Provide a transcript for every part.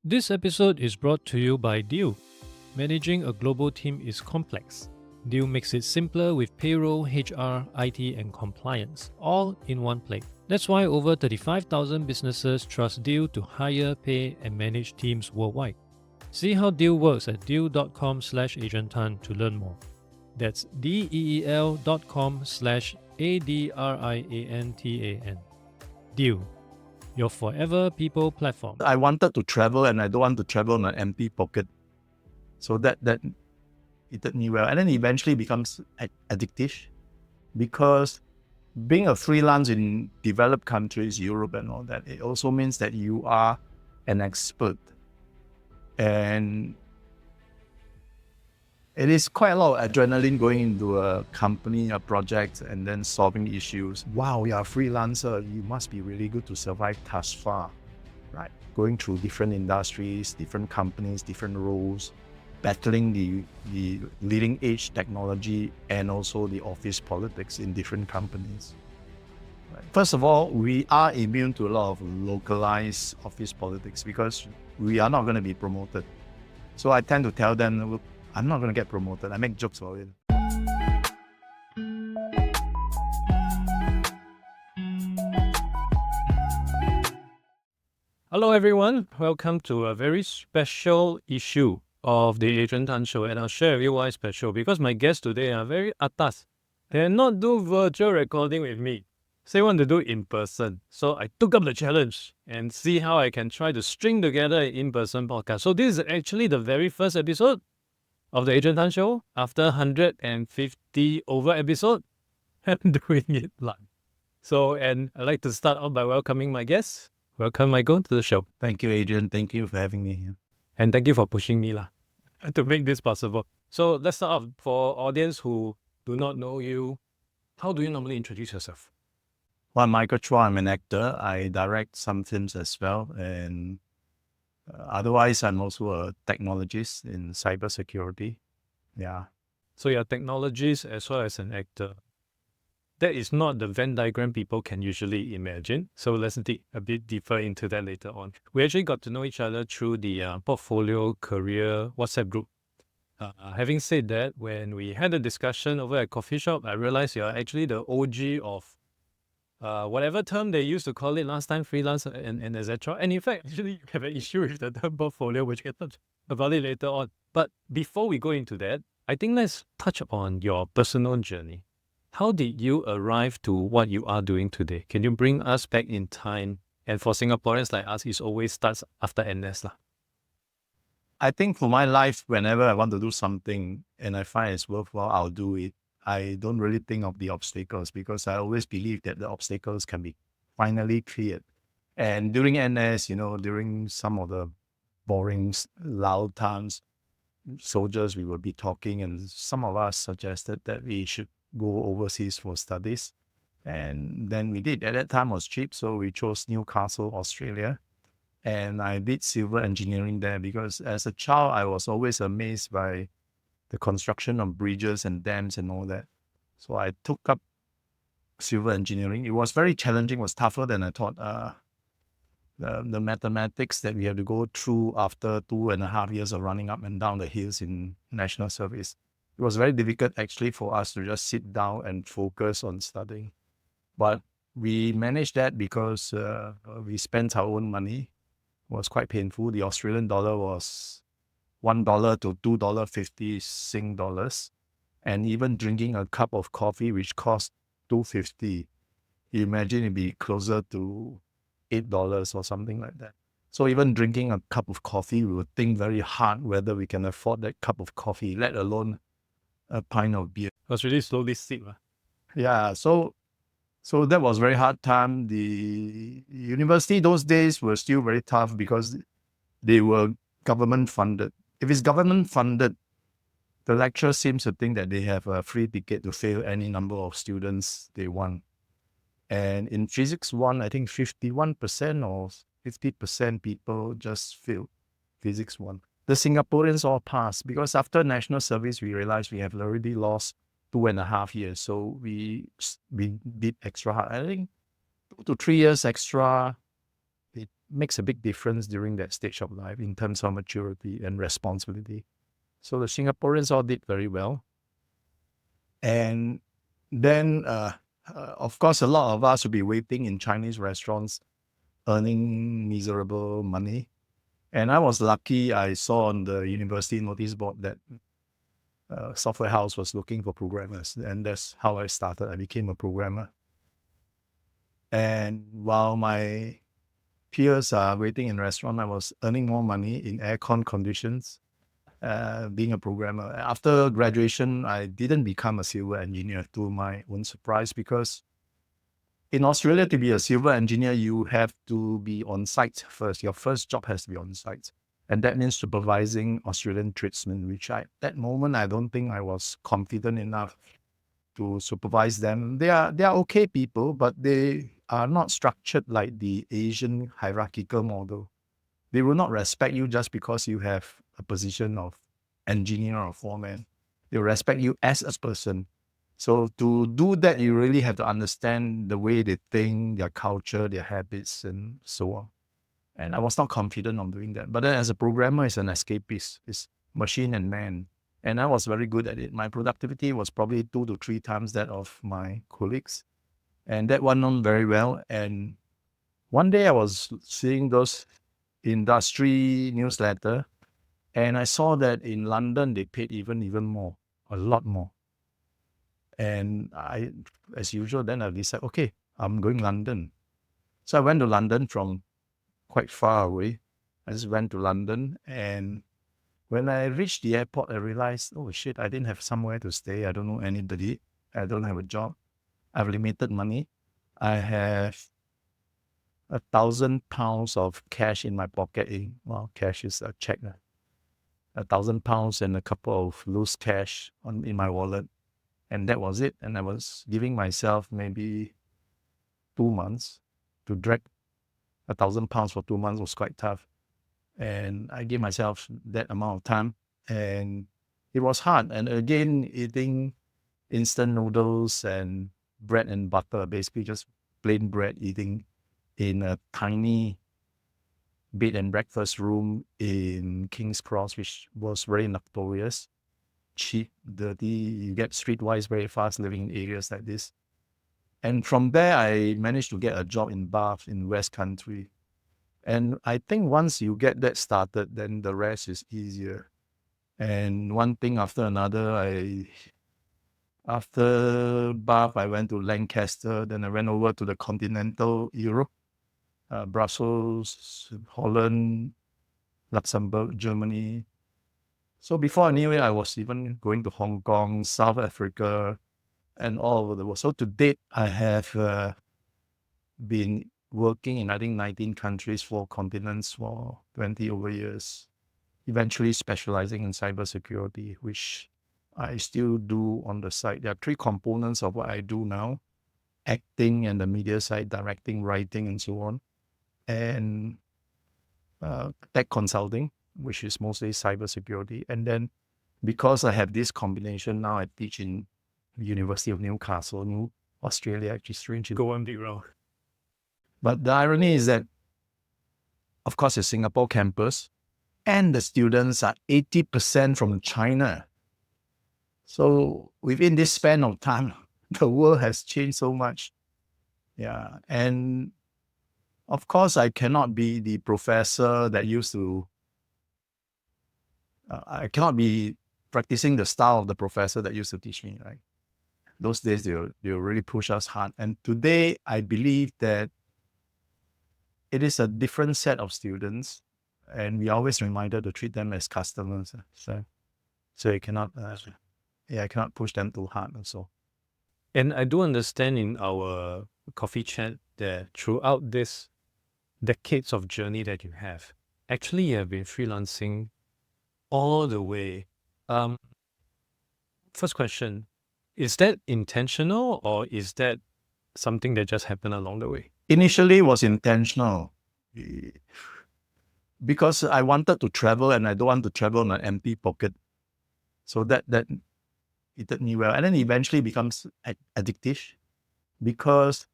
This episode is brought to you by Deal. Managing a global team is complex. Deal makes it simpler with payroll, HR, IT, and compliance, all in one place. That's why over 35,000 businesses trust Deal to hire, pay, and manage teams worldwide. See how Deal works at deal.com/Adrian Tan to learn more. That's DEEL.com/ADRIANTAN. Deal, your forever people platform. I wanted to travel and I don't want to travel on an empty pocket. So that fitted me well. And then eventually becomes addictive because being a freelance in developed countries, Europe and all that, it also means that you are an expert. And it is quite a lot of adrenaline going into a company, a project, and then solving issues. Wow, you're a freelancer. You must be really good to survive thus far, right? Going through different industries, different companies, different roles, battling the leading edge technology and also the office politics in different companies. Right. First of all, we are immune to a lot of localized office politics because we are not going to be promoted. So I tend to tell them, look, I'm not going to get promoted. I make jokes about it. Hello everyone, welcome to a very special issue of the Adrian Tan Show, and I'll share with you why special, because my guests today are very atas. They not do virtual recording with me. They want to do in person. So I took up the challenge and see how I can try to string together an in-person podcast. So this is actually the very first episode of the Adrian Tan Show after 150 over episode. I'm doing it live. So, and I'd like to start off by welcoming my guests. Welcome, Michael, to the show. Thank you, Adrian. Thank you for having me here. And thank you for pushing me to make this possible. So let's start off. For audience who do not know you, how do you normally introduce yourself? Well, I'm Michael Chua. I'm an actor. I direct some films as well. And otherwise, I'm also a technologist in cybersecurity. Yeah. So you're a technologist as well as an actor. That is not the Venn diagram people can usually imagine. So let's dig a bit deeper into that later on. We actually got to know each other through the portfolio career WhatsApp group. Having said that, when we had a discussion over at coffee shop, I realized you're actually the OG of whatever term they used to call it last time, freelance and etc. And in fact, actually, you have an issue with the term portfolio, which we can touch about it later on. But before we go into that, I think let's touch upon your personal journey. How did you arrive to what you are doing today? Can you bring us back in time? And for Singaporeans like us, it always starts after NS. I think for my life, whenever I want to do something and I find it's worthwhile, I'll do it. I don't really think of the obstacles because I always believe that the obstacles can be finally cleared. And during NS, during some of the boring, loud times, soldiers, we would be talking and some of us suggested that we should go overseas for studies. And then we did. At that time it was cheap, so we chose Newcastle, Australia. And I did civil engineering there because as a child, I was always amazed by the construction of bridges and dams and all that. So I took up civil engineering. It was very challenging, it was tougher than I thought. The mathematics that we have to go through after 2.5 years of running up and down the hills in national service. It was very difficult actually for us to just sit down and focus on studying. But we managed that because we spent our own money. It was quite painful. The Australian dollar was $1 to $2.50 Sing dollars. And even drinking a cup of coffee, which cost $2.50, you imagine it'd be closer to $8 or something like that. So even drinking a cup of coffee, we would think very hard whether we can afford that cup of coffee, let alone a pint of beer. It was really slowly sip. Yeah, so that was very hard time. The university those days were still very tough because they were government funded. If it's government funded, the lecturer seems to think that they have a free ticket to fail any number of students they want. And in Physics 1, I think 51% or 50% people just failed Physics 1. The Singaporeans all passed because after national service, we realized we have already lost 2.5 years. So we did extra hard. I think 2 to 3 years extra, makes a big difference during that stage of life in terms of maturity and responsibility. So the Singaporeans all did very well. And then, of course, a lot of us will be waiting in Chinese restaurants, earning miserable money. And I was lucky, I saw on the university notice board that software house was looking for programmers. And that's how I started. I became a programmer. And while my peers are waiting in restaurant, I was earning more money in aircon conditions, being a programmer. After graduation, I didn't become a civil engineer, to my own surprise, because in Australia, to be a civil engineer, you have to be on site first. Your first job has to be on site. And that means supervising Australian tradesmen, which at that moment, I don't think I was confident enough to supervise them. They are okay people, but they are not structured like the Asian hierarchical model. They will not respect you just because you have a position of engineer or foreman. They will respect you as a person. So to do that, you really have to understand the way they think, their culture, their habits, and so on. And I was not confident on doing that. But then as a programmer, it's an escapist. It's machine and man. And I was very good at it. My productivity was probably 2 to 3 times that of my colleagues. And that went on very well. And one day I was seeing those industry newsletter, and I saw that in London, they paid even more, a lot more. And I, as usual, then I decided, okay, I'm going London. So I went to London from quite far away. I just went to London, and when I reached the airport, I realized, oh shit, I didn't have somewhere to stay. I don't know anybody. I don't have a job. I have limited money. I have £1,000 of cash in my pocket. Well, cash is a check. £1,000 and a couple of loose cash in my wallet. And that was it. And I was giving myself maybe 2 months. To drag £1,000 for 2 months was quite tough. And I gave myself that amount of time. And it was hard. And again, eating instant noodles and bread and butter, basically just plain bread, eating in a tiny bed and breakfast room in King's Cross, which was very notorious, cheap, dirty. You get streetwise very fast living in areas like this. And from there, I managed to get a job in Bath in West Country. And I think once you get that started, then the rest is easier. And one thing after another, after Bath, I went to Lancaster, then I went over to the continental Europe, Brussels, Holland, Luxembourg, Germany. So before I knew it, I was even going to Hong Kong, South Africa, and all over the world. So to date, I have been working in, I think, 19 countries, 4 continents for 20 over years, eventually specializing in cybersecurity, which I still do on the side. There are 3 components of what I do now: acting and the media side, directing, writing, and so on, and tech consulting, which is mostly cybersecurity. And then because I have this combination, now I teach in the University of Newcastle, New Australia, which is strange. Go on, big row. But the irony is that, of course, it's Singapore campus, and the students are 80% from China. So within this span of time, the world has changed so much. Yeah. And of course, I cannot be the professor that used to, I cannot be practicing the style of the professor that used to teach me, right? Those days, they'll really push us hard. And today, I believe that it is a different set of students, and we are always reminded to treat them as customers. So you cannot, I cannot push them too hard also. And I do understand in our coffee chat that throughout this decades of journey that you have, actually you have been freelancing all the way. First question, is that intentional or is that something that just happened along the way? Initially was intentional because I wanted to travel, and I don't want to travel on an empty pocket. So that it did me well. And then eventually becomes addictive because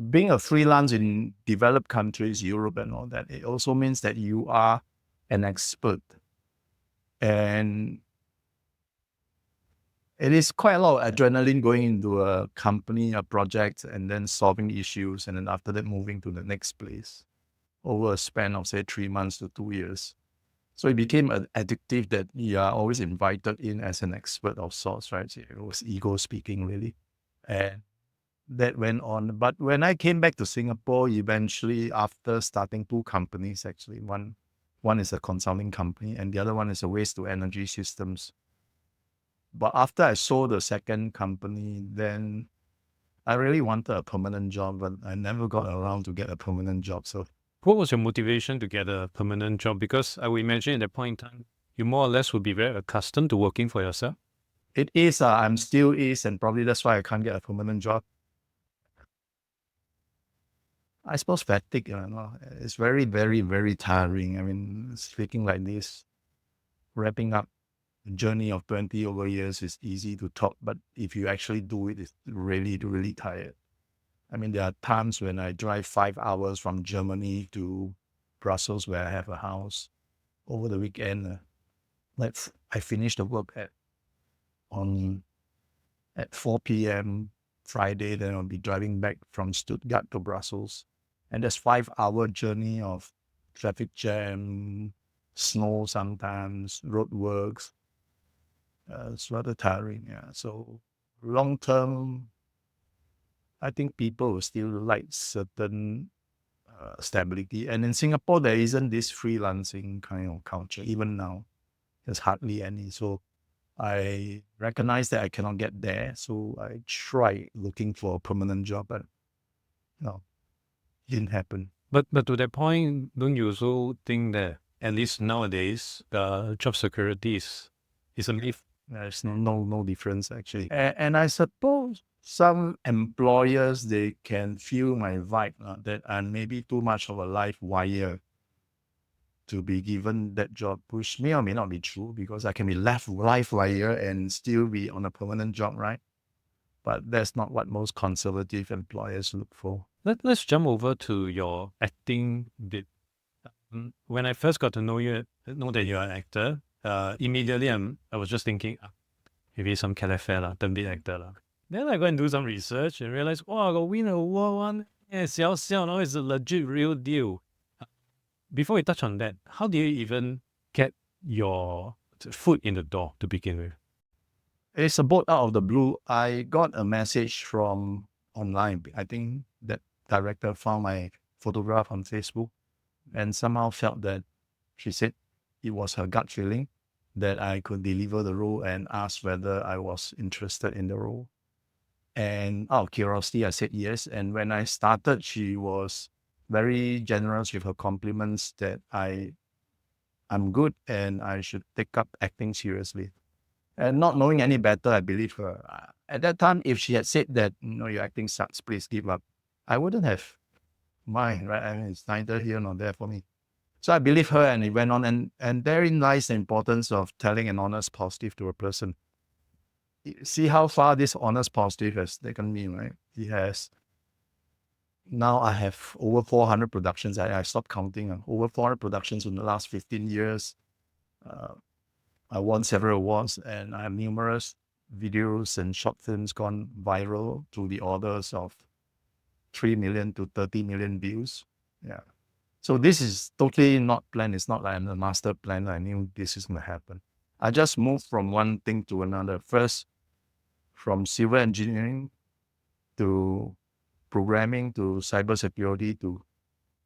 being a freelance in developed countries, Europe and all that, it also means that you are an expert. And it is quite a lot of adrenaline going into a company, a project, and then solving issues, and then after that moving to the next place over a span of, say, 3 months to 2 years. So it became addictive that you are always invited in as an expert of sorts, right? So it was ego speaking, really. And that went on. But when I came back to Singapore, eventually, after starting 2 companies, actually, one is a consulting company and the other one is a waste to energy systems. But after I sold the second company, then I really wanted a permanent job, but I never got around to get a permanent job. So What was your motivation to get a permanent job? Because I would imagine at that point in time, you more or less would be very accustomed to working for yourself. it is, I'm still is, and probably that's why I can't get a permanent job. I suppose fatigue, it's very, very, very tiring. I mean, speaking like this, wrapping up a journey of 20 over years is easy to talk, but if you actually do it, it's really, really tired. I mean, there are times when I drive 5 hours from Germany to Brussels, where I have a house over the weekend. I finish the work at 4 p.m. Friday, then I'll be driving back from Stuttgart to Brussels. And that's 5-hour journey of traffic jam, snow sometimes, road works. It's rather tiring, yeah. So long term, I think people will still like certain stability. And in Singapore, there isn't this freelancing kind of culture, even now. There's hardly any. So I recognize that I cannot get there. So I tried looking for a permanent job, but no, it didn't happen. But to that point, don't you also think that at least nowadays, job security is a myth? There's no difference actually. And I suppose some employers, they can feel my vibe that I'm maybe too much of a life wire to be given that job, which may or may not be true, because I can be life wire and still be on a permanent job, right? But that's not what most conservative employers look for. Let's jump over to your acting bit. When I first got to know you, know that you're an actor, immediately I was just thinking, maybe some caliphate lah, the big actor lah. Then I go and do some research and realize, wow, I got win an award one. Yeah, xiao now it's a legit real deal. Before we touch on that, how do you even get your foot in the door to begin with? It's a boat out of the blue. I got a message from online. I think that director found my photograph on Facebook and somehow felt that she said it was her gut feeling that I could deliver the role and asked whether I was interested in the role. And out of curiosity, I said yes. And when I started, she was very generous with her compliments that I'm good and I should take up acting seriously. And not knowing any better, I believe her. At that time, if she had said that, your acting sucks, please give up, I wouldn't have mind, right? I mean, it's neither here nor there for me. So I believe her, and it went on. And therein lies the importance of telling an honest positive to a person. See how far this honest positive has taken me, right? It has. Now I have over 400 productions. I stopped counting. Over 400 productions in the last 15 years. I won several awards, and I have numerous videos and short films gone viral to the orders of 3 million to 30 million views. Yeah. So this is totally not planned. It's not like I'm a master planner. I knew this is going to happen. I just moved from one thing to another. First, from civil engineering to programming to cybersecurity to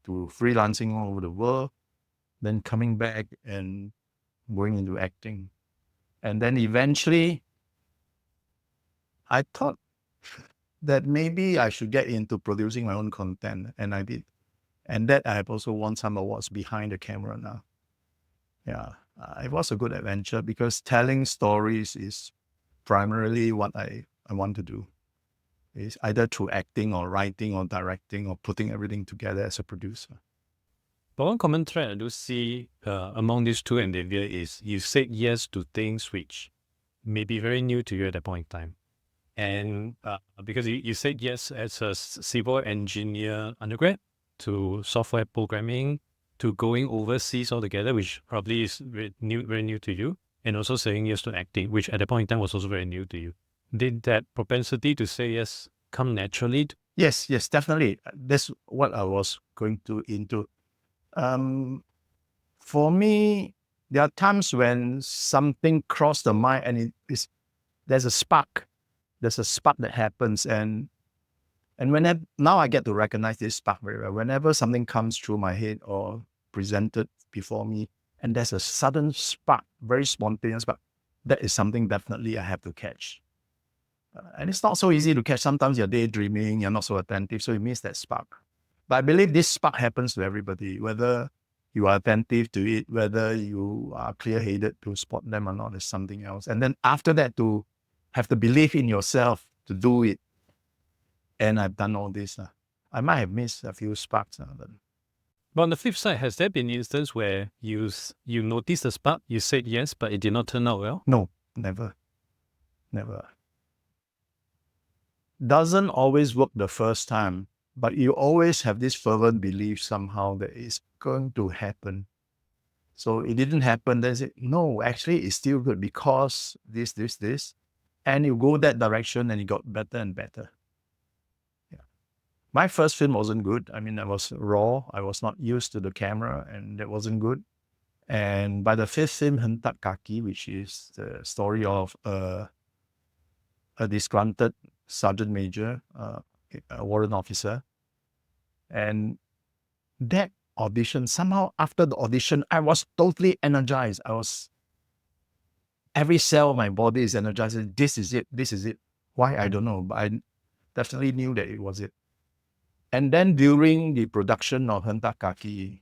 freelancing all over the world, then coming back and going into acting. And then eventually, I thought that maybe I should get into producing my own content, and I did. And that I have also won some awards behind the camera now. Yeah, it was a good adventure because telling stories is primarily what I want to do. It's either through acting or writing or directing or putting everything together as a producer. But one common thread I do see among these two endeavors is you said yes to things which may be very new to you at that point in time. And because you said yes as a civil engineer undergrad to software programming to going overseas altogether, which probably is very new to you, and also saying yes to acting, which at that point in time was also very new to you. Did that propensity to say yes come naturally? Yes, definitely. That's what I was going to into. For me, there are times when something crossed the mind and there's a spark. There's a spark that happens, and whenever now I get to recognize this spark very well. Whenever something comes through my head or presented before me, and there's a sudden spark, very spontaneous spark, that is something definitely I have to catch. And it's not so easy to catch. Sometimes you're daydreaming, you're not so attentive, so you miss that spark. But I believe this spark happens to everybody, whether you are attentive to it, whether you are clear-headed to spot them or not is something else. And then after that, to have the belief in yourself to do it. And I've done all this. I might have missed a few sparks. But on the flip side, has there been an instance where you noticed the spark, you said yes, but it did not turn out well? No, never. Doesn't always work the first time, but you always have this fervent belief somehow that it's going to happen. So it didn't happen. Then say, no, actually it's still good because this. And you go that direction and it got better and better. Yeah. My first film wasn't good. I mean, I was raw. I was not used to the camera and that wasn't good. And by the fifth film, Hentak Kaki, which is the story of a disgruntled sergeant major, a warrant officer. And that audition, somehow after the audition, I was totally energized. Every cell of my body is energized. This is it. Why? I don't know, but I definitely knew that it was it. And then during the production of Hentak Kaki,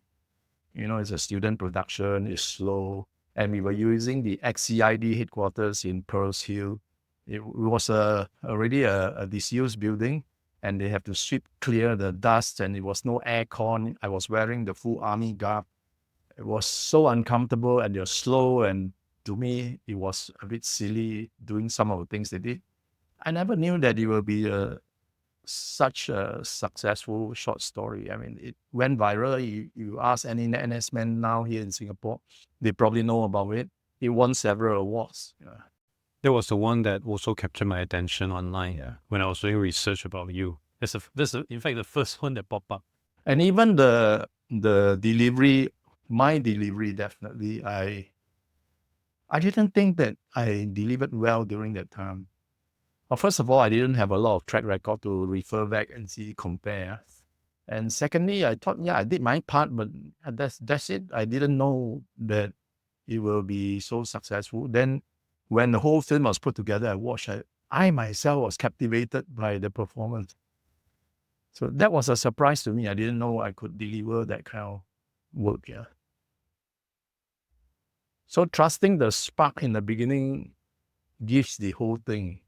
it's a student production, it's slow. And we were using the XCID headquarters in Pearls Hill. It was already a disused building, and they have to sweep clear the dust, and it was no aircon. I was wearing the full army garb. It was so uncomfortable, and they're slow, and to me, it was a bit silly doing some of the things they did. I never knew that it would be such a successful short story. I mean, it went viral. You ask any NS man now here in Singapore, they probably know about it. It won several awards. Yeah. That was the one that also captured my attention online. Yeah. When I was doing research about you. That's in fact the first one that popped up. And even the delivery, my delivery, definitely, I didn't think that I delivered well during that time. Well, first of all, I didn't have a lot of track record to refer back and compare. And secondly, I thought, I did my part, but that's it. I didn't know that it will be so successful. Then when the whole film was put together, I watched it. I myself was captivated by the performance. So that was a surprise to me. I didn't know I could deliver that kind of work. Yeah. So trusting the spark in the beginning gives the whole thing.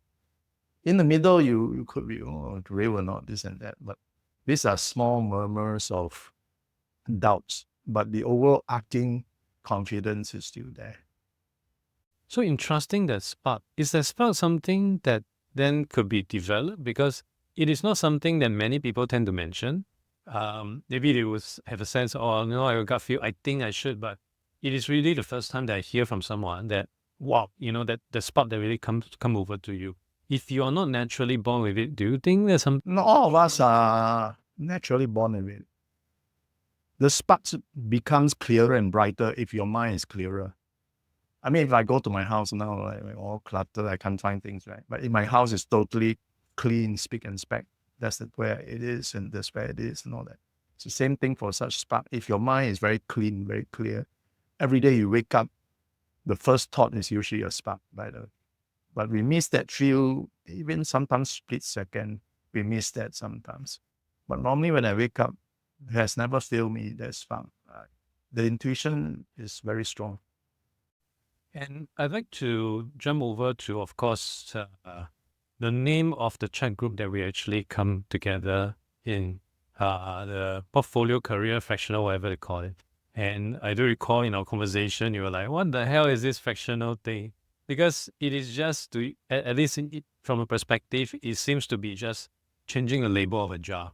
In the middle, you could be, real or not, this and that. But these are small murmurs of doubts. But the overarching confidence is still there. So in trusting that spark, is that spark something that then could be developed? Because it is not something that many people tend to mention. Maybe they would have a sense, I got feel, I think I should, but it is really the first time that I hear from someone that, wow, that the spark that really come over to you. If you are not naturally born with it, do you think there's some? Not all of us are naturally born with it. The spark becomes clearer and brighter if your mind is clearer. I mean, if I go to my house now, like all cluttered, I can't find things, right? But if my house is totally clean, spick and span, that's where it is, and that's where it is, and all that. It's the same thing for such spark. If your mind is very clean, very clear, every day you wake up, the first thought is usually a spark, by the way. But we miss that few, even sometimes split second, we miss that sometimes. But normally when I wake up, it has never failed me, that spark. The intuition is very strong. And I'd like to jump over to, of course, the name of the chat group that we actually come together in, the portfolio career fractional, whatever they call it. And I do recall in our conversation, you were like, what the hell is this fractional thing? Because it is just at least from a perspective, it seems to be just changing a label of a jar.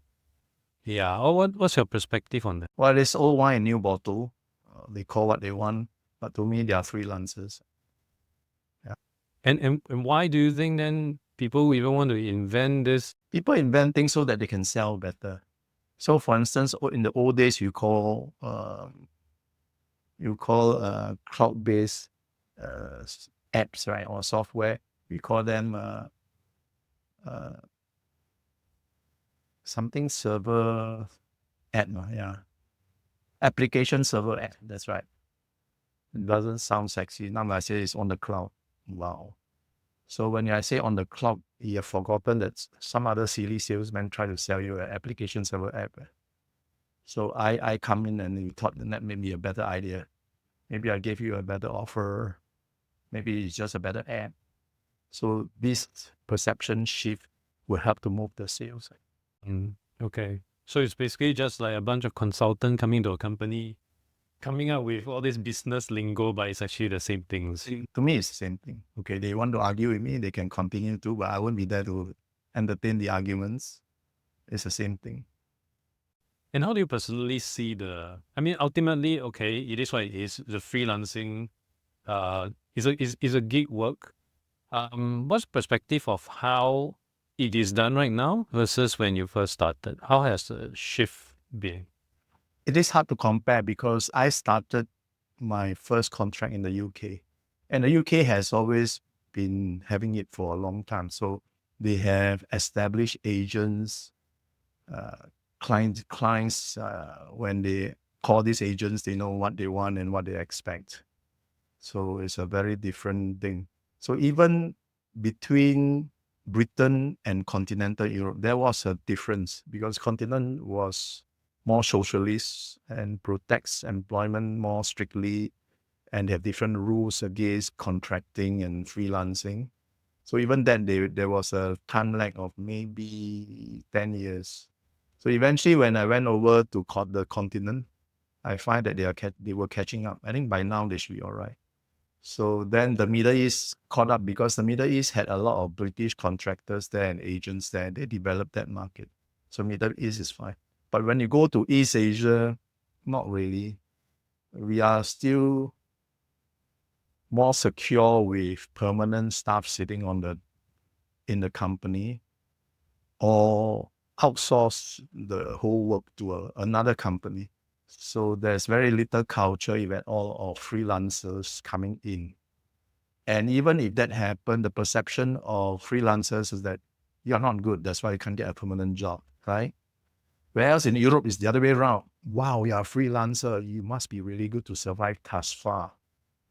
Yeah. Or what's your perspective on that? Well, it's old wine in new bottle. They call what they want, but to me, they are freelancers. Yeah. And why do you think then people even want to invent this? People invent things so that they can sell better. So, for instance, in the old days, you call cloud-based apps, right, or software. We call them something server app, yeah, application server app. That's right. It doesn't sound sexy. Now I say it's on the cloud. Wow. So when I say on the cloud, you have forgotten that some other silly salesman try to sell you an application server app. So I come in and you thought that may be a better idea. Maybe I gave you a better offer. Maybe it's just a better app. So this perception shift will help to move the sales. Okay. So it's basically just like a bunch of consultants coming to a company, coming up with all this business lingo, but it's actually the same things. To me, it's the same thing. Okay, they want to argue with me, they can continue to, but I won't be there to entertain the arguments. It's the same thing. And how do you personally see ultimately, okay, it is what it is. The freelancing is a gig work. What's perspective of how it is done right now versus when you first started? How has the shift been? It is hard to compare because I started my first contract in the UK. And the UK has always been having it for a long time. So they have established agents, clients, when they call these agents, they know what they want and what they expect. So it's a very different thing. So even between Britain and continental Europe, there was a difference because continent was more socialist and protects employment more strictly, and they have different rules against contracting and freelancing. So even then, there was a time lag of maybe 10 years. So eventually, when I went over to the continent, I find that they were catching up. I think by now they should be all right. So then the Middle East caught up because the Middle East had a lot of British contractors there and agents there. They developed that market. So Middle East is fine. But when you go to East Asia, not really. We are still more secure with permanent staff sitting in the company, or outsource the whole work to another company. So there's very little culture, if at all, of freelancers coming in. And even if that happened, the perception of freelancers is that you're not good. That's why you can't get a permanent job, right? Whereas in Europe, it's the other way around. Wow, you're a freelancer. You must be really good to survive thus far,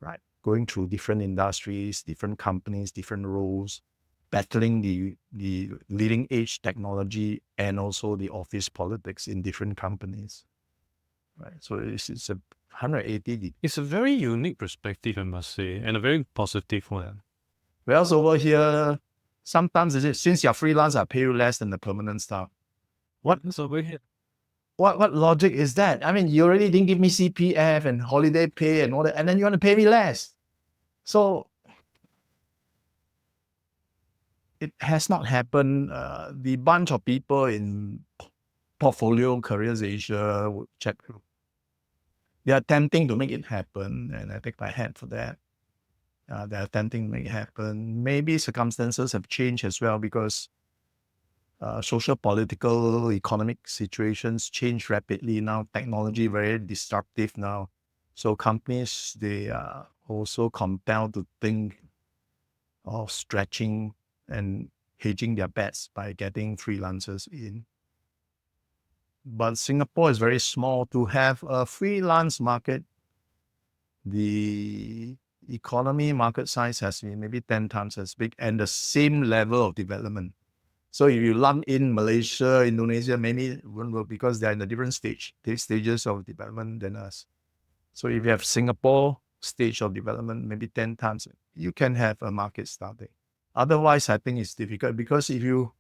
right? Going through different industries, different companies, different roles, battling the leading edge technology and also the office politics in different companies, right? So it's a 180. It's a very unique perspective, I must say, and a very positive one. Whereas over here, sometimes since you're freelance, I pay you less than the permanent staff. What's over here? What logic is that? I mean, you already didn't give me CPF and holiday pay and all that, and then you want to pay me less. So it has not happened. The bunch of people in Portfolio Careers Asia would check. They are attempting to make it happen, and I take my hat for that. They're attempting to make it happen. Maybe circumstances have changed as well because social, political, economic situations change rapidly now. Technology very disruptive now. So companies, they are also compelled to think of stretching and hedging their bets by getting freelancers in. But Singapore is very small. To have a freelance market, the economy market size has been maybe 10 times as big and the same level of development. So if you lump in Malaysia, Indonesia, maybe it won't work because they're in a different stages of development than us. So if you have Singapore stage of development, maybe 10 times, you can have a market starting. Otherwise, I think it's difficult because if you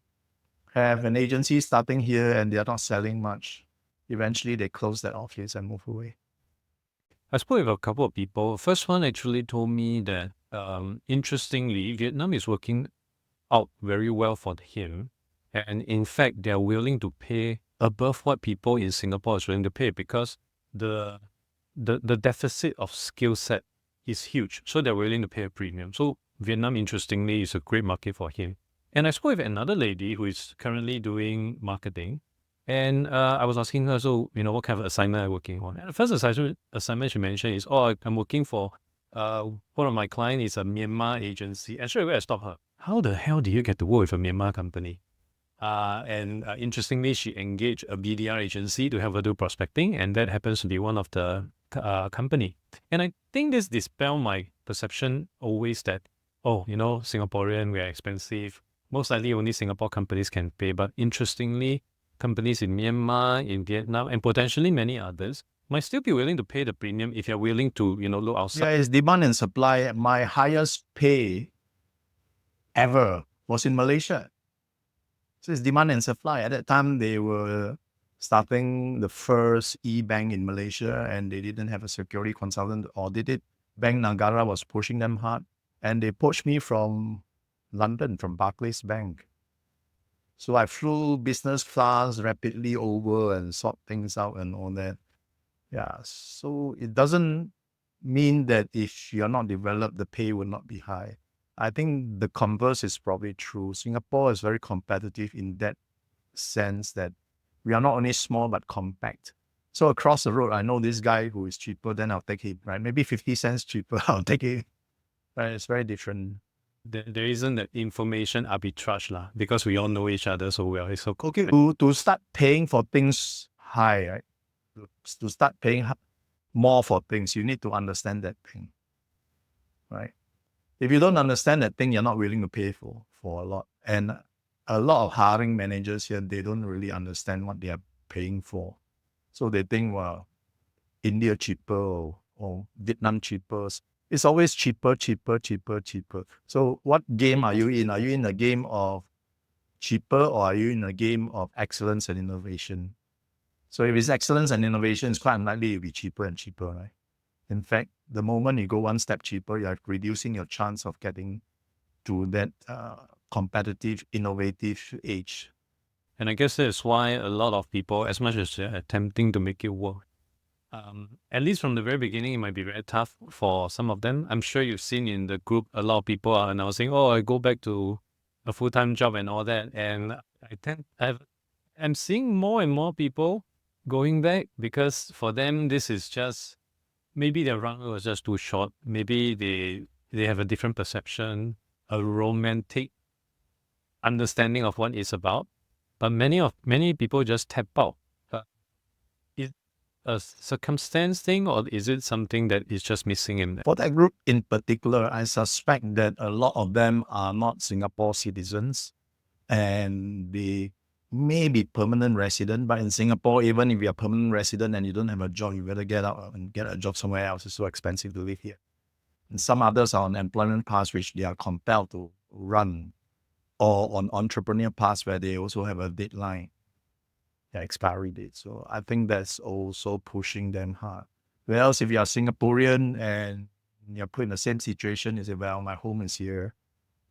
have an agency starting here and they're not selling much, eventually they close that office and move away. I spoke with a couple of people. First one actually told me that, interestingly, Vietnam is working out very well for him. And in fact, they're willing to pay above what people in Singapore is willing to pay because the the deficit of skill set is huge. So they're willing to pay a premium. So Vietnam, interestingly, is a great market for him. And I spoke with another lady who is currently doing marketing. And I was asking her, so, what kind of assignment are you working on? And the first assignment she mentioned is, I'm working for one of my clients is a Myanmar agency. And straight away I stopped her. How the hell do you get to work with a Myanmar company? And interestingly, she engaged a BDR agency to help her do prospecting, and that happens to be one of the company. And I think this dispelled my perception always that, Singaporean, we are expensive. Most likely only Singapore companies can pay. But interestingly, companies in Myanmar, in Vietnam, and potentially many others might still be willing to pay the premium if you're willing to, look outside. Yeah, it's demand and supply. My highest pay ever was in Malaysia. So it's demand and supply. At that time, they were starting the first e-bank in Malaysia, and they didn't have a security consultant, or did it? Bank Nagara was pushing them hard, and they poached me from London, from Barclays Bank. So I flew business class rapidly over and sort things out and all that. Yeah, so it doesn't mean that if you're not developed, the pay will not be high. I think the converse is probably true. Singapore is very competitive in that sense that we are not only small but compact. So across the road, I know this guy who is cheaper, then I'll take him, right? Maybe 50 cents cheaper, I'll take it. Right? It's very different. There isn't that information arbitrage lah, because we all know each other so well. It's so cool. Okay, to start paying for things high, right? To start paying more for things, you need to understand that thing, right? If you don't understand that thing, you're not willing to pay for a lot. And a lot of hiring managers here, they don't really understand what they are paying for. So they think, well, India cheaper or Vietnam cheaper. It's always cheaper, cheaper, cheaper, cheaper. So what game are you in? Are you in a game of cheaper, or are you in a game of excellence and innovation? So if it's excellence and innovation, it's quite unlikely it'll be cheaper and cheaper, right? In fact, the moment you go one step cheaper, you're reducing your chance of getting to that competitive, innovative age. And I guess that's why a lot of people, as much as they're attempting to make it work, at least from the very beginning, it might be very tough for some of them. I'm sure you've seen in the group, a lot of people are announcing, I go back to a full-time job and all that. And I'm seeing more and more people going back because for them, this is just, maybe their run was just too short. Maybe they have a different perception, a romantic understanding of what it's about. But many people just tap out. Is a circumstance thing, or is it something that is just missing in there? For that group in particular, I suspect that a lot of them are not Singapore citizens, and they may be permanent resident. But in Singapore, even if you're a permanent resident and you don't have a job, you better get out and get a job somewhere else. It's so expensive to live here. And some others are on employment pass, which they are compelled to run, or on entrepreneur pass, where they also have a deadline, expiry date. So I think that's also pushing them hard. Whereas if you're Singaporean and you're put in the same situation, you say, well, my home is here.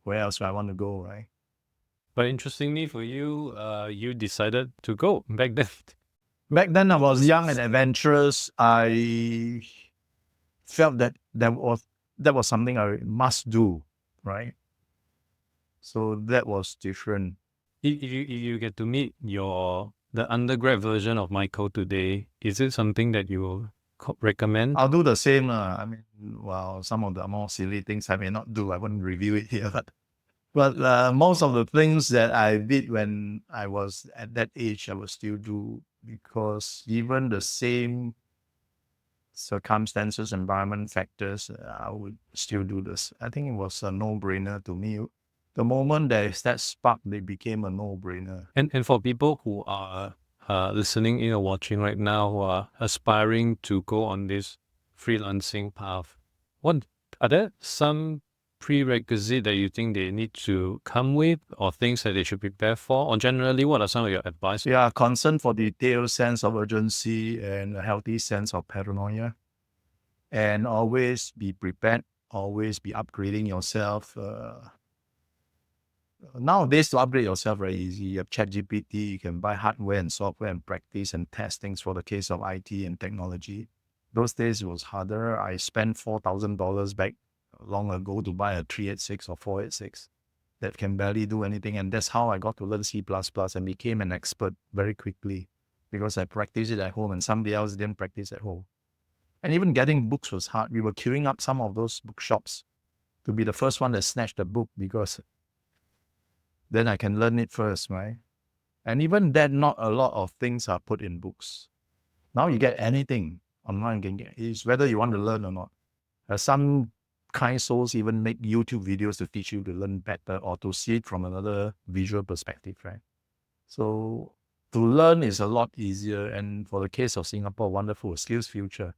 Where else do I want to go, right? But interestingly for you, you decided to go back then. Back then, I was young and adventurous. I felt that that was something I must do, right? So that was different. If you get to meet the undergrad version of Michael today, is it something that you will recommend? I'll do the same. I mean, well, some of the more silly things I may not do. I wouldn't review it here, but most of the things that I did when I was at that age, I would still do, because given the same circumstances, environment factors, I would still do this. I think it was a no-brainer to me. The moment there is that spark, they became a no-brainer. And for people who are listening in or watching right now, who are aspiring to go on this freelancing path, are there some prerequisite that you think they need to come with, or things that they should prepare for? Or generally, what are some of your advice? Yeah, concern for detail, sense of urgency, and a healthy sense of paranoia. And always be prepared, always be upgrading yourself. Nowadays, to upgrade yourself very easy. You have ChatGPT, you can buy hardware and software and practice and test things for the case of IT and technology. Those days it was harder. I spent $4,000 back long ago to buy a 386 or 486 that can barely do anything. And that's how I got to learn C++ and became an expert very quickly because I practiced it at home and somebody else didn't practice at home. And even getting books was hard. We were queuing up some of those bookshops to be the first one that snatched the book because then I can learn it first, right? And even then, not a lot of things are put in books. Now you get anything online, can get it's whether you want to learn or not. Some kind souls even make YouTube videos to teach you to learn better or to see it from another visual perspective, right? So to learn is a lot easier. And for the case of Singapore, wonderful skills future,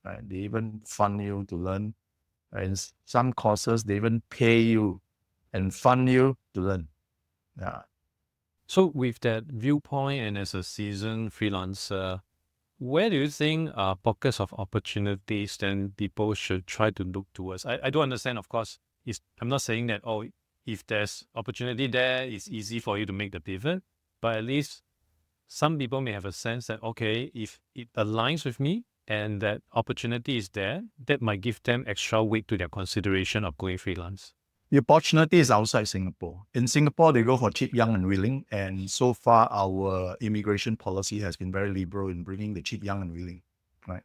right? They even fund you to learn. And some courses, they even pay you and fund you to learn. Yeah. So with that viewpoint and as a seasoned freelancer, where do you think are pockets of opportunities then people should try to look towards? I do understand, of course, I'm not saying that, oh, if there's opportunity there, it's easy for you to make the pivot, but at least some people may have a sense that, okay, if it aligns with me and that opportunity is there, that might give them extra weight to their consideration of going freelance. The opportunity is outside Singapore. In Singapore, they go for cheap, young, and willing. And so far, our immigration policy has been very liberal in bringing the cheap, young, and willing. Right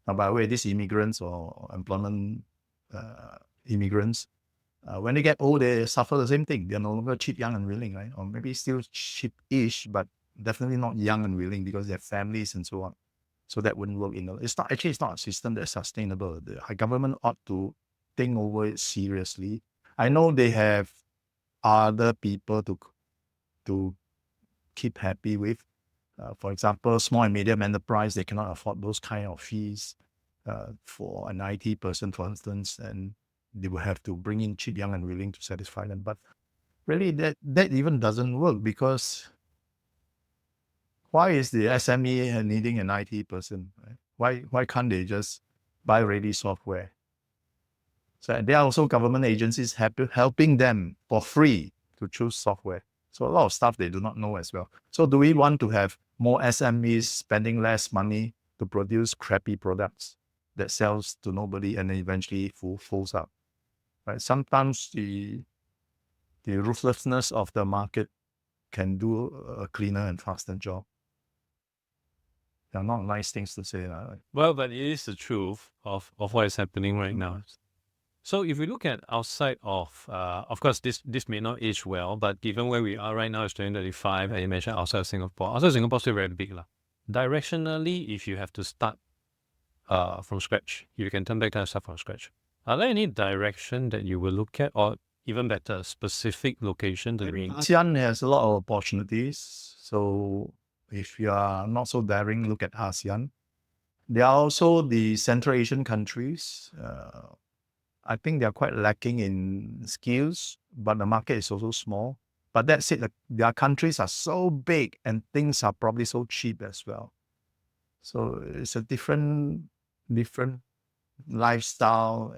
now, by the way, these immigrants or employment immigrants, when they get old, they suffer the same thing. They're no longer cheap, young, and willing, right? Or maybe still cheap-ish, but definitely not young and willing because they have families and so on. So that wouldn't work. It's not a system that's sustainable. The government ought to think over it seriously. I know they have other people to keep happy with. For example, small and medium enterprise, they cannot afford those kind of fees for an IT person, for instance, and they will have to bring in cheap, young, and willing to satisfy them. But really, that even doesn't work because why is the SME needing an IT person? Right? Why can't they just buy ready software? So there are also government agencies helping them for free to choose software. So a lot of stuff they do not know as well. So do we want to have more SMEs spending less money to produce crappy products that sells to nobody and then eventually falls out? Right? Sometimes the ruthlessness of the market can do a cleaner and faster job. They're not nice things to say. Right? Well, but it is the truth of what is happening right now. So if we look at outside of course, this may not age well, but given where we are right now, it's 2035, and you mentioned outside of Singapore. Outside of Singapore is still very big. Directionally, if you have to start from scratch, you can turn back time and start from scratch. Are there any direction that you will look at, or even better, specific location? ASEAN has a lot of opportunities. So if you are not so daring, look at ASEAN. There are also the Central Asian countries. I think they are quite lacking in skills, but the market is also small. But that said, their countries are so big and things are probably so cheap as well. So it's a different lifestyle.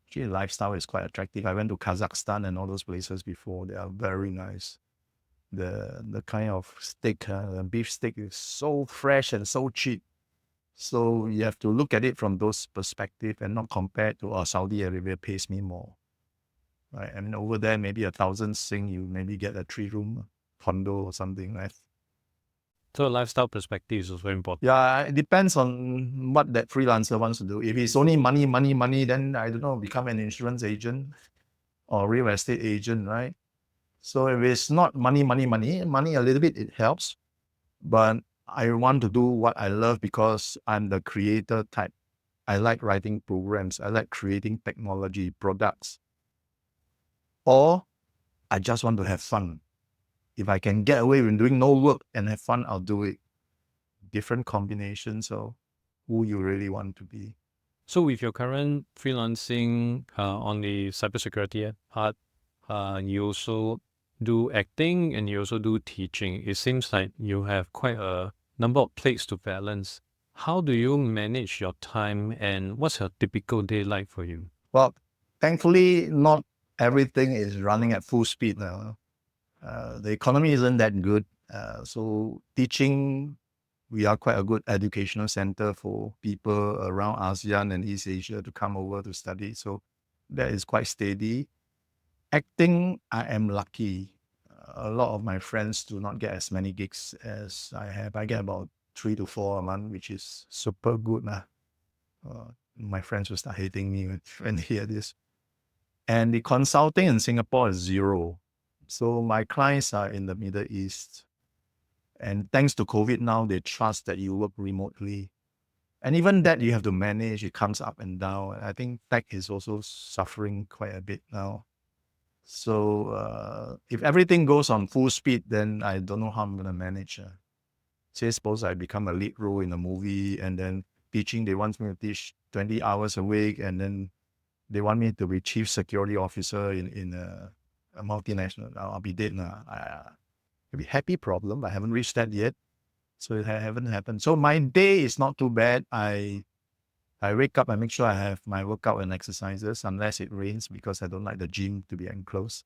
Actually, lifestyle is quite attractive. I went to Kazakhstan and all those places before. They are very nice. The kind of steak, the beef steak is so fresh and so cheap. So you have to look at it from those perspectives and not compare to Saudi Arabia pays me more. Right? I mean, over there, maybe 1,000 Sing, you maybe get a 3-room condo or something, right? So lifestyle perspective is also very important. Yeah, it depends on what that freelancer wants to do. If it's only money, then I don't know, become an insurance agent or real estate agent, right? So if it's not money a little bit, it helps. But I want to do what I love because I'm the creator type. I like writing programs. I like creating technology products. Or I just want to have fun. If I can get away with doing no work and have fun, I'll do it. Different combinations of who you really want to be. So with your current freelancing on the cybersecurity part, you also do acting and you also do teaching. It seems like you have quite a number of plates to balance. How do you manage your time and what's a typical day like for you? Well, thankfully, not everything is running at full speed now. The economy isn't that good. So teaching, we are quite a good educational center for people around ASEAN and East Asia to come over to study. So that is quite steady. Acting, I am lucky. A lot of my friends do not get as many gigs as I have. I get about 3 to 4 a month, which is super good. My friends will start hating me when they hear this. And the consulting in Singapore is zero. So my clients are in the Middle East. And thanks to COVID now, they trust that you work remotely. And even that you have to manage, it comes up and down. I think tech is also suffering quite a bit now. So if everything goes on full speed, then I don't know how I'm going to manage. Say suppose I become a lead role in a movie, and then teaching, they want me to teach 20 hours a week, and then they want me to be chief security officer in a multinational. I'll be dead now. It'll be a happy problem. I haven't reached that yet. So it haven't happened. So my day is not too bad. I wake up, I make sure I have my workout and exercises, unless it rains, because I don't like the gym to be enclosed.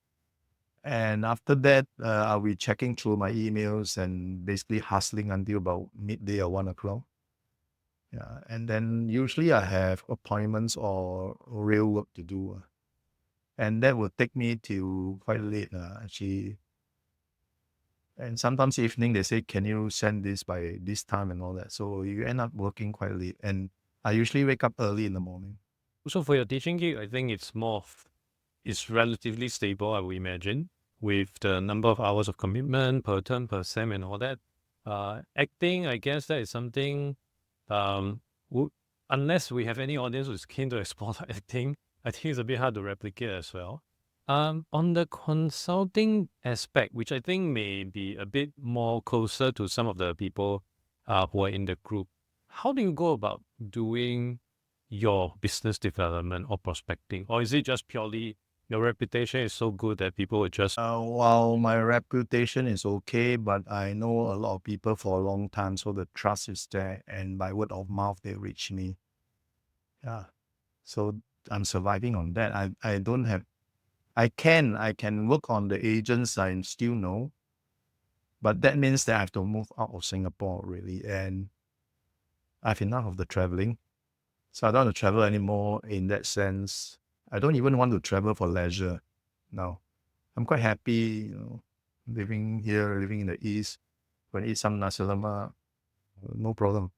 And after that, I'll be checking through my emails and basically hustling until about midday or 1 o'clock. Yeah. And then usually I have appointments or real work to do. And that will take me till quite late, actually. And sometimes evening, they say, can you send this by this time and all that? So you end up working quite late. And I usually wake up early in the morning. So for your teaching gig, I think it's relatively stable, I would imagine, with the number of hours of commitment per term, per sem, and all that. Acting, I guess that is something, unless we have any audience who's keen to explore acting, I think it's a bit hard to replicate as well. On the consulting aspect, which I think may be a bit more closer to some of the people who are in the group, how do you go about doing your business development or prospecting? Or is it just purely your reputation is so good that people would just... Well, my reputation is okay, but I know a lot of people for a long time, so the trust is there, and by word of mouth, they reach me. Yeah. So I'm surviving on that. I don't have... I can work on the agents I still know, but that means that I have to move out of Singapore, really, and I have enough of the traveling. So I don't want to travel anymore in that sense. I don't even want to travel for leisure now. I'm quite happy, living here, living in the East. When I eat some nasi lemak, no problem.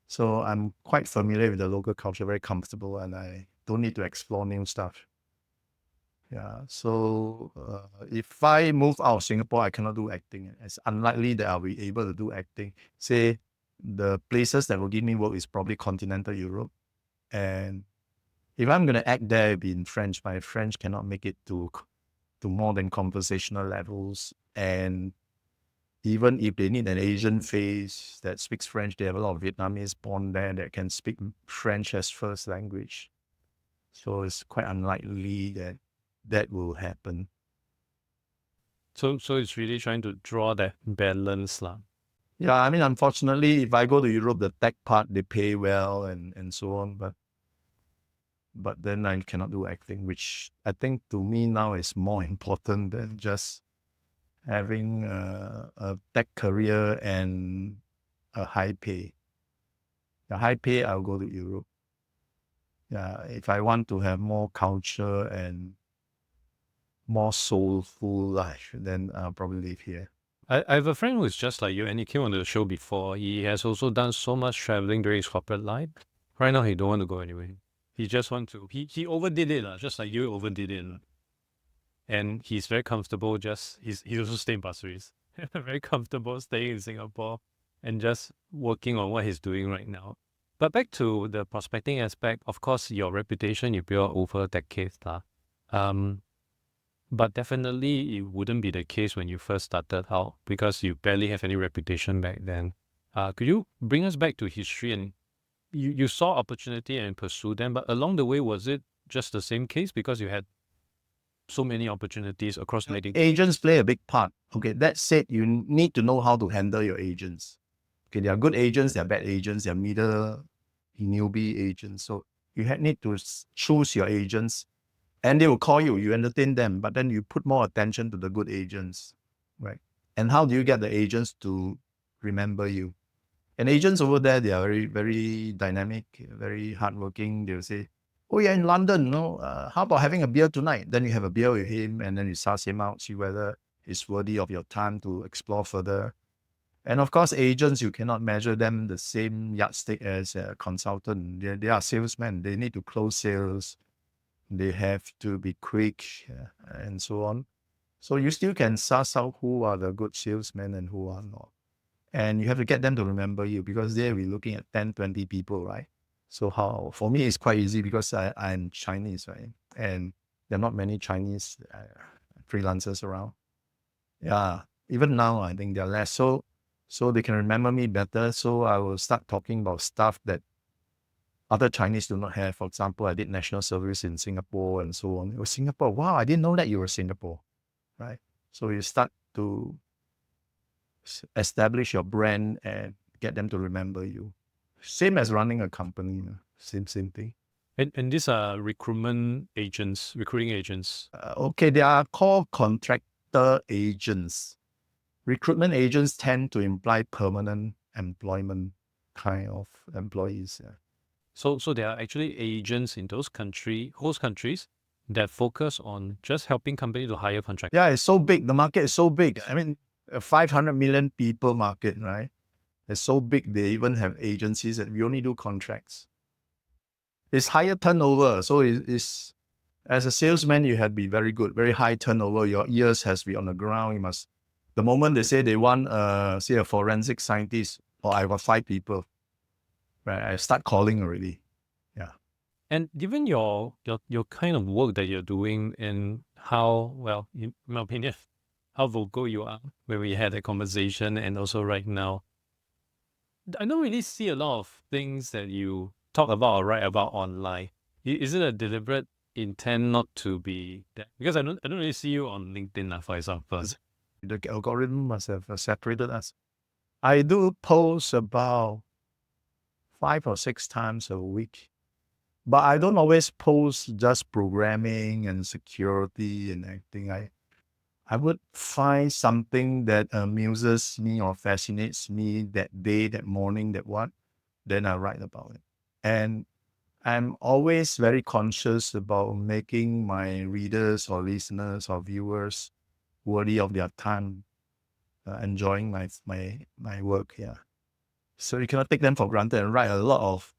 So I'm quite familiar with the local culture, very comfortable, and I don't need to explore new stuff. Yeah. So if I move out of Singapore, I cannot do acting. It's unlikely that I'll be able to do acting. Say the places that will give me work is probably continental Europe. And if I'm going to act there, it'll be in French. My French cannot make it to more than conversational levels. And even if they need an Asian face that speaks French, they have a lot of Vietnamese born there that can speak French as first language. So it's quite unlikely that that will happen. So it's really trying to draw that balance lah. Yeah, I mean, unfortunately, if I go to Europe, the tech part, they pay well and so on, but then I cannot do acting, which I think to me now is more important than just having a tech career and a high pay. The high pay, I'll go to Europe. Yeah, if I want to have more culture and more soulful life, then I'll probably live here. I have a friend who's just like you, and he came on the show before. He has also done so much traveling during his corporate life. Right now, he don't want to go anywhere. He just want to... He overdid it, just like you overdid it. And he's very comfortable he's also staying in Pasir Ris. Very comfortable staying in Singapore and just working on what he's doing right now. But back to the prospecting aspect, of course, your reputation you built over decades. But definitely it wouldn't be the case when you first started out because you barely have any reputation back then. Could you bring us back to history and you saw opportunity and pursued them, but along the way, was it just the same case because you had so many opportunities across many... Agents play a big part. Okay, that said, you need to know how to handle your agents. Okay, there are good agents, there are bad agents, there are middle, newbie agents. So you need to choose your agents And they will call you, you entertain them, but then you put more attention to the good agents, right? And how do you get the agents to remember you? And agents over there, they are very, very dynamic, very hardworking. They'll say, "Oh, you're in London, no? How about having a beer tonight?" Then you have a beer with him, and then you suss him out, see whether it's worthy of your time to explore further. And of course, agents, you cannot measure them the same yardstick as a consultant. They are salesmen. They need to close sales. They have to be quick, and so on. So you still can suss out who are the good salesmen and who are not. And you have to get them to remember you, because there we're looking at 10, 20 people, right? So how, for me, it's quite easy because I'm Chinese, right? And there are not many Chinese freelancers around. Yeah, even now, I think there are less. So they can remember me better. So I will start talking about stuff that other Chinese do not have. For example, I did national service in Singapore and so on. It was Singapore. Wow, I didn't know that you were Singapore, right? So you start to establish your brand and get them to remember you. Same as running a company, same thing. And these are recruiting agents. Okay, they are called contractor agents. Recruitment agents tend to imply permanent employment kind of employees. Yeah. So there are actually agents in those host countries that focus on just helping companies to hire contractors. Yeah, it's so big. The market is so big. I mean, a 500 million people market, right? It's so big. They even have agencies that we only do contracts. It's higher turnover. So it's as a salesman, you have to be very good, very high turnover. Your ears has to be on the ground. You must, the moment they say they want, say a forensic scientist, or I got 5 people, right? I start calling already. Yeah. And given your kind of work that you're doing and how, well, in my opinion, how vocal you are when we had a conversation and also right now, I don't really see a lot of things that you talk about or write about online. Is it a deliberate intent not to be that? Because I don't really see you on LinkedIn, for example. The algorithm must have separated us. I do post about 5 or 6 times a week, but I don't always post just programming and security and everything. I would find something that amuses me or fascinates me that day, that morning, that what, then I write about it. And I'm always very conscious about making my readers or listeners or viewers worthy of their time, enjoying my work. Yeah. So you cannot take them for granted and write a lot of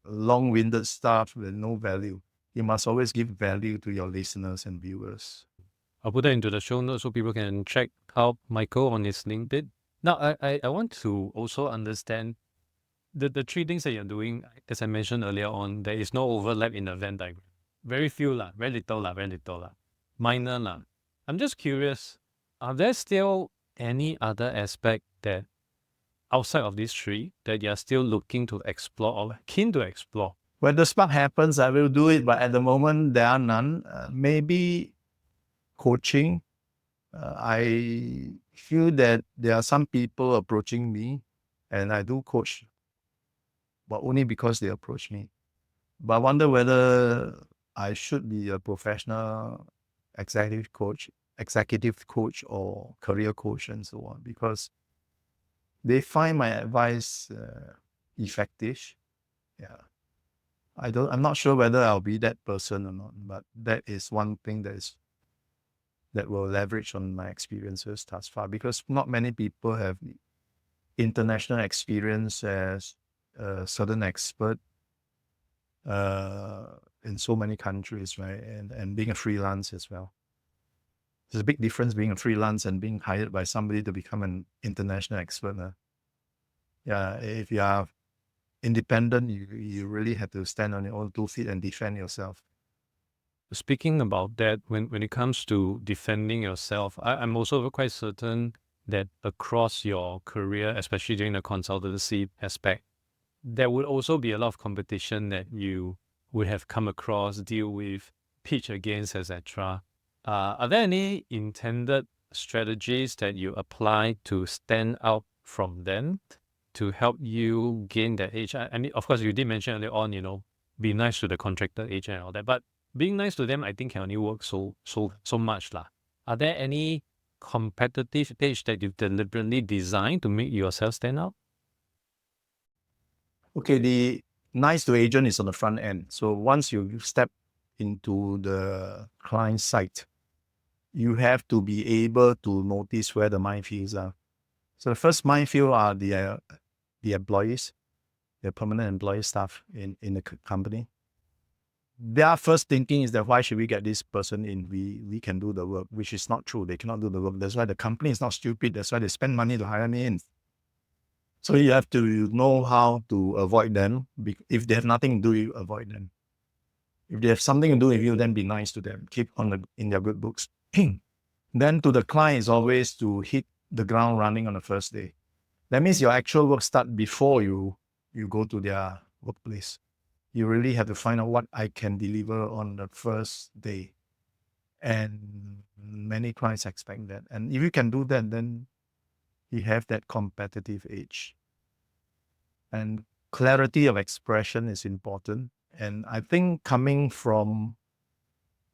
long-winded stuff with no value. You must always give value to your listeners and viewers. I'll put that into the show notes so people can check out Michael on his LinkedIn. Now, I want to also understand the 3 things that you're doing. As I mentioned earlier on, there is no overlap in the Venn diagram. Very few lah, very little lah, minor lah. I'm just curious, are there still any other aspect that outside of these 3 that you're still looking to explore or keen to explore? When the spark happens, I will do it, but at the moment, there are none. Maybe coaching. I feel that there are some people approaching me, and I do coach, but only because they approach me. But I wonder whether I should be a professional executive coach, or career coach, and so on, because they find my advice effective. Yeah. I'm not sure whether I'll be that person or not, but that is one thing that will leverage on my experiences thus far, because not many people have international experience as a certain expert in so many countries, right? And being a freelance as well. There's a big difference being a freelance and being hired by somebody to become an international expert. Yeah, if you are independent, you really have to stand on your own 2 feet and defend yourself. Speaking about that, when it comes to defending yourself, I'm also quite certain that across your career, especially during the consultancy aspect, there would also be a lot of competition that you would have come across, deal with, pitch against, etc. Are there any intended strategies that you apply to stand out from them to help you gain that edge? I mean, of course, you did mention earlier on, be nice to the contractor agent and all that, but being nice to them, I think can only work so much lah. Are there any competitive page that you've deliberately designed to make yourself stand out? Okay, the nice to agent is on the front end. So once you step into the client site, you have to be able to notice where the minefields are. So the first minefield are the employees, the permanent employee staff in the company. Their first thinking is that why should we get this person in? We can do the work, which is not true. They cannot do the work. That's why the company is not stupid. That's why they spend money to hire me in. So you have to know how to avoid them. If they have nothing to do, you avoid them. If they have something to do with you, then be nice to them. Keep in their good books. Then to the client is always to hit the ground running on the first day. That means your actual work starts before you go to their workplace. You really have to find out what I can deliver on the first day. And many clients expect that. And if you can do that, then you have that competitive edge. And clarity of expression is important. And I think coming from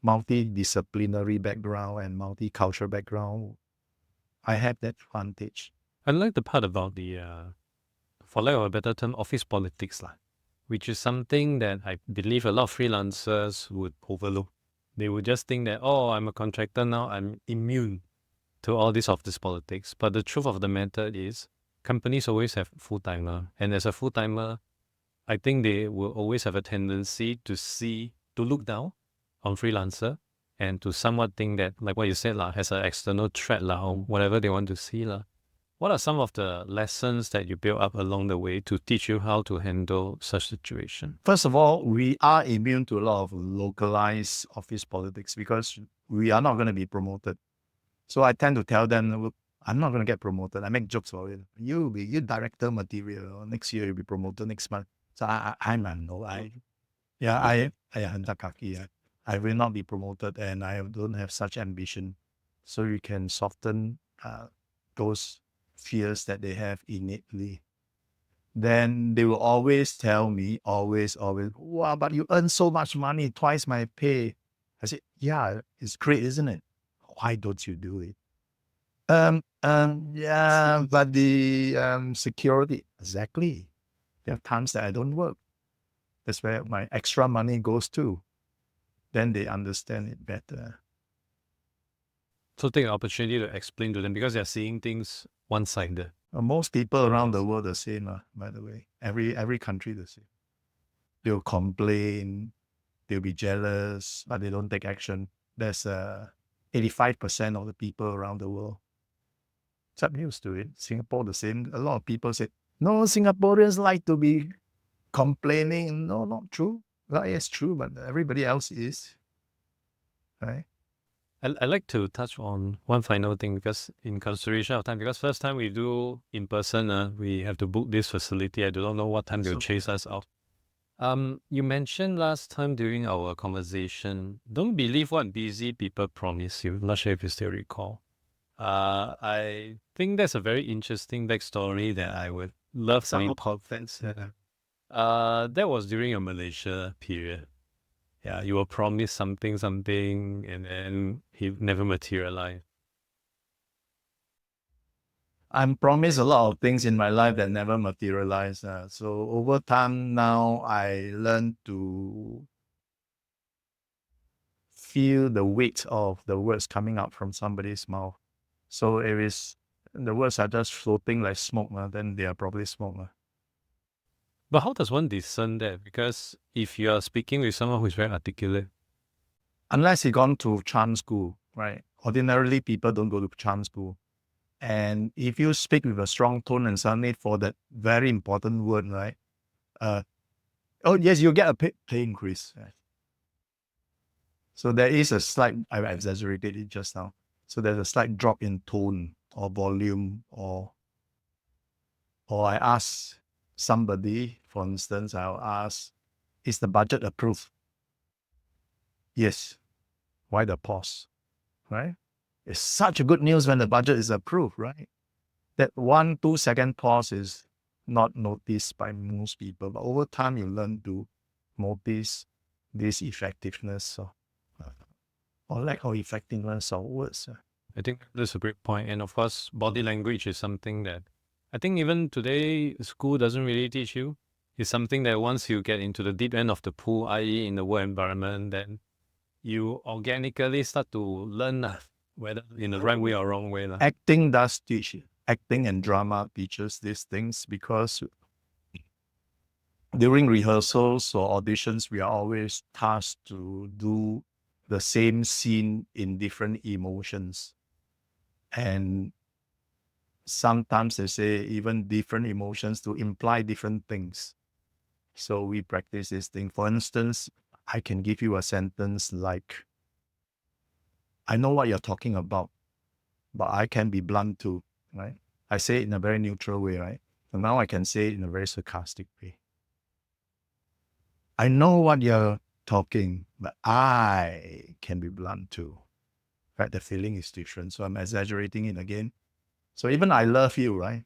multidisciplinary background and multicultural background, I have that advantage. I like the part about the, for lack of a better term, office politics lah, which is something that I believe a lot of freelancers would overlook. They would just think that, oh, I'm a contractor now, I'm immune to all this office politics. But the truth of the matter is, companies always have full-timer. And as a full-timer, I think they will always have a tendency to look down on freelancer and to somewhat think that, like what you said, has an external threat or whatever they want to see. What are some of the lessons that you built up along the way to teach you how to handle such situation? First of all, we are immune to a lot of localized office politics because we are not going to be promoted. So I tend to tell them, look, I'm not going to get promoted. I make jokes about it. You director material. Next year you'll be promoted next month. So I will not be promoted, and I don't have such ambition. So you can soften those fears that they have innately. Then they will always tell me, always, wow, but you earn so much money, twice my pay. I said, yeah, it's great, isn't it? Why don't you do it? Yeah, but the security, exactly. There are times that I don't work. That's where my extra money goes to. Then they understand it better. So take an opportunity to explain to them because they're seeing things one-sided. Most people around the world are the same, by the way. Every country the same. They'll complain, they'll be jealous, but they don't take action. There's 85% of the people around the world. I'm used to it. Singapore the same. A lot of people say, no, Singaporeans like to be complaining. No, not true. Well, it's true, but everybody else is. Right? I like to touch on one final thing because in consideration of time, because first time we do in person, we have to book this facility. I do not know what time they'll chase us out. You mentioned last time during our conversation, don't believe what busy people promise you. Not sure if you still recall. I think that's a very interesting backstory that I would love some confidence. That was during your Malaysia period. Yeah, you were promised something, and then he never materialized. I'm promised a lot of things in my life that never materialized. So over time now, I learned to feel the weight of the words coming out from somebody's mouth. So if the words are just floating like smoke, then they are probably smoke. But how does one discern that? Because if you are speaking with someone who is very articulate, unless he gone to charm school, right? Ordinarily, people don't go to charm school. And if you speak with a strong tone and suddenly for that very important word, right? Oh yes, you get a pay increase. Right? So there is a slight, I exaggerated it just now. So there's a slight drop in tone or volume, or I ask somebody, for instance, I'll ask, is the budget approved? Yes. Why the pause? Right? It's such a good news when the budget is approved, right? That 1-2 second pause is not noticed by most people, but over time you learn to notice this effectiveness or lack of effectiveness of words. I think that's a great point. And of course, body language is something that I think even today, school doesn't really teach you. It's something that once you get into the deep end of the pool, i.e. in the work environment, then you organically start to learn whether in the right way or wrong way. Acting does teach you. Acting and drama teaches these things because during rehearsals or auditions, we are always tasked to do the same scene in different emotions. And sometimes they say even different emotions to imply different things. So we practice this thing. For instance, I can give you a sentence like, I know what you're talking about, but I can be blunt too, right? I say it in a very neutral way, right? And now I can say it in a very sarcastic way. I know what you're talking, but I can be blunt too. Right? The feeling is different. So I'm exaggerating it again. So even I love you, right?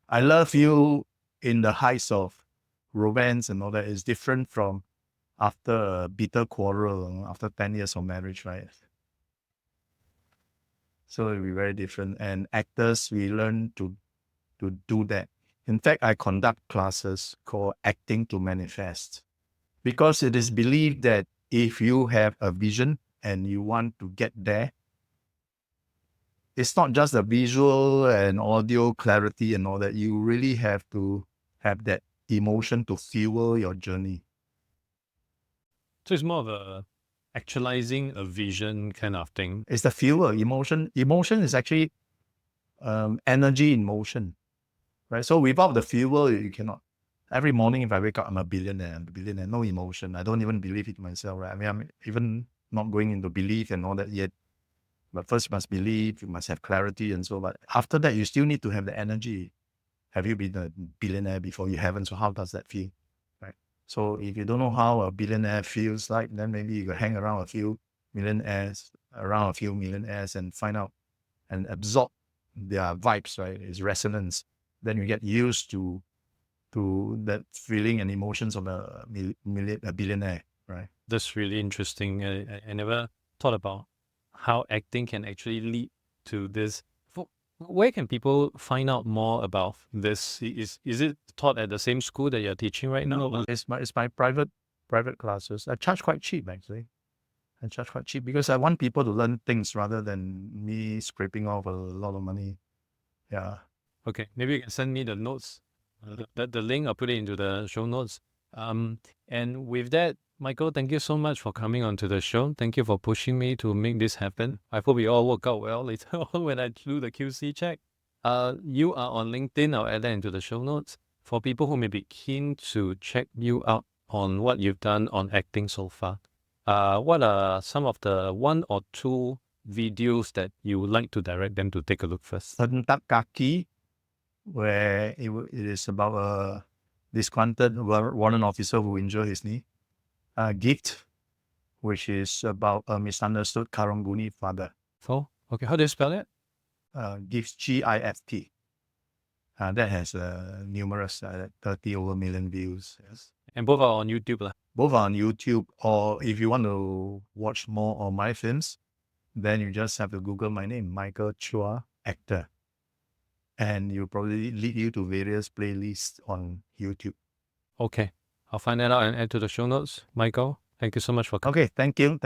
I love you in the heights of romance and all that is different from after a bitter quarrel, after 10 years of marriage, right? So it'll be very different. And actors, we learn to do that. In fact, I conduct classes called Acting to Manifest because it is believed that if you have a vision and you want to get there, it's not just the visual and audio clarity and all that. You really have to have that emotion to fuel your journey. So it's more of a actualizing a vision kind of thing. It's the fuel. Emotion is actually energy in motion, right? So without the fuel, you cannot. Every morning, if I wake up, I'm a billionaire. No emotion. I don't even believe it myself, right? I mean, I'm even not going into belief and all that yet. But first, you must believe, you must have clarity and so. But after that, you still need to have the energy. Have you been a billionaire before? You haven't. So how does that feel, right? So if you don't know how a billionaire feels like, then maybe you could hang around a few millionaires, and find out and absorb their vibes, right? It's resonance. Then you get used to that feeling and emotions of a billionaire, right? That's really interesting. I never thought about how acting can actually lead to this. Where can people find out more about this? Is it taught at the same school that you're teaching right now? No, it's my private classes. I charge quite cheap actually. I charge quite cheap because I want people to learn things rather than me scraping off a lot of money. Yeah. Okay, maybe you can send me the notes, the link. I'll put it into the show notes. And with that, Michael, thank you so much for coming onto the show. Thank you for pushing me to make this happen. I hope it all work out well later on when I do the QC check. You are on LinkedIn. I'll add that into the show notes for people who may be keen to check you out on what you've done on acting so far. What are some of the one or two videos that you would like to direct them to take a look first? Hentak Kaki, where it is about a disgruntled warrant officer who injured his knee. Gift, which is about a misunderstood Karanguni father. Oh, okay. How do you spell it? Gift, Gift. That has numerous 30 over million views. Yes. And both are on YouTube. Both are on YouTube, or if you want to watch more of my films, then you just have to Google my name, Michael Chua, actor. And you'll probably lead you to various playlists on YouTube. Okay. I'll find that out and add to the show notes. Michael, thank you so much for coming. Okay, thank you.